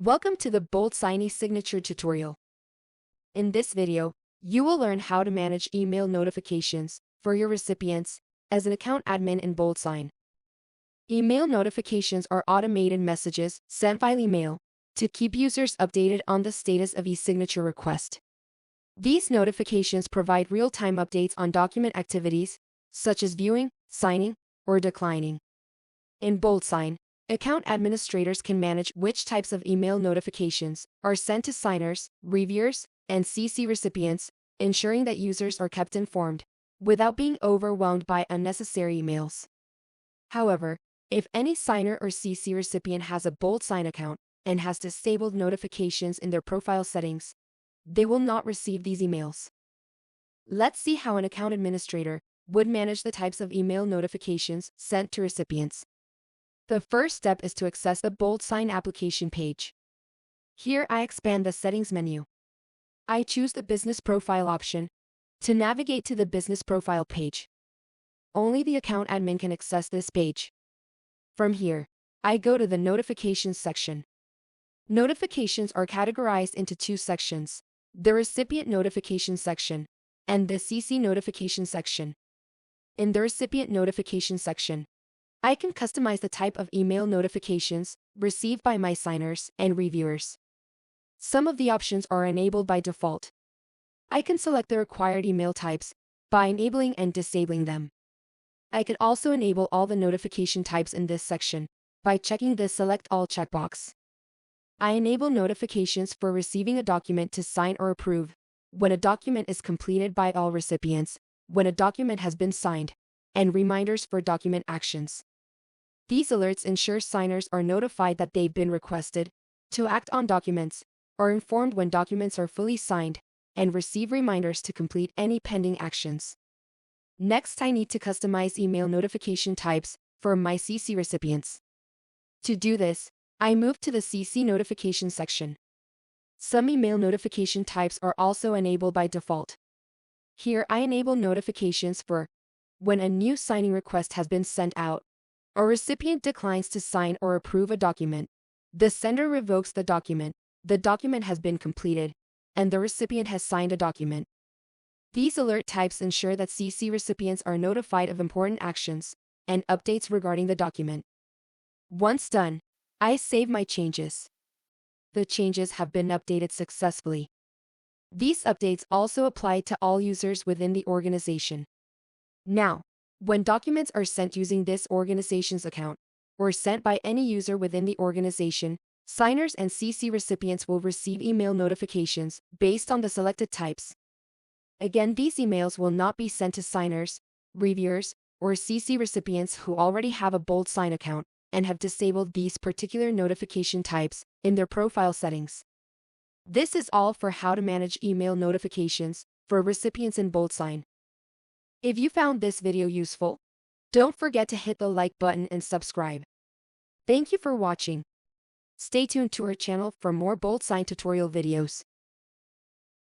Welcome to the BoldSign e-signature tutorial. In this video, you will learn how to manage email notifications for your recipients as an account admin in BoldSign. Email notifications are automated messages sent via email to keep users updated on the status of e-signature request. These notifications provide real-time updates on document activities, such as viewing, signing, or declining. In BoldSign, account administrators can manage which types of email notifications are sent to signers, reviewers, and CC recipients, ensuring that users are kept informed without being overwhelmed by unnecessary emails. However, if any signer or CC recipient has a BoldSign account and has disabled notifications in their profile settings, they will not receive these emails. Let's see how an account administrator would manage the types of email notifications sent to recipients. The first step is to access the BoldSign application page. Here I expand the Settings menu. I choose the Business Profile option to navigate to the Business Profile page. Only the account admin can access this page. From here, I go to the Notifications section. Notifications are categorized into two sections: the Recipient Notification section and the CC Notification section. In the Recipient Notification section, I can customize the type of email notifications received by my signers and reviewers. Some of the options are enabled by default. I can select the required email types by enabling and disabling them. I can also enable all the notification types in this section by checking the Select All checkbox. I enable notifications for receiving a document to sign or approve, when a document is completed by all recipients, when a document has been signed, and reminders for document actions. These alerts ensure signers are notified that they've been requested to act on documents, are informed when documents are fully signed, and receive reminders to complete any pending actions. Next, I need to customize email notification types for my CC recipients. To do this, I move to the CC notification section. Some email notification types are also enabled by default. Here I enable notifications for when a new signing request has been sent out, a recipient declines to sign or approve a document, the sender revokes the document has been completed, and the recipient has signed a document. These alert types ensure that CC recipients are notified of important actions and updates regarding the document. Once done, I save my changes. The changes have been updated successfully. These updates also apply to all users within the organization. Now, when documents are sent using this organization's account, or sent by any user within the organization, signers and CC recipients will receive email notifications based on the selected types. Again, these emails will not be sent to signers, reviewers, or CC recipients who already have a BoldSign account and have disabled these particular notification types in their profile settings. This is all for how to manage email notifications for recipients in BoldSign. If you found this video useful, don't forget to hit the like button and subscribe. Thank you for watching. Stay tuned to our channel for more BoldSign tutorial videos.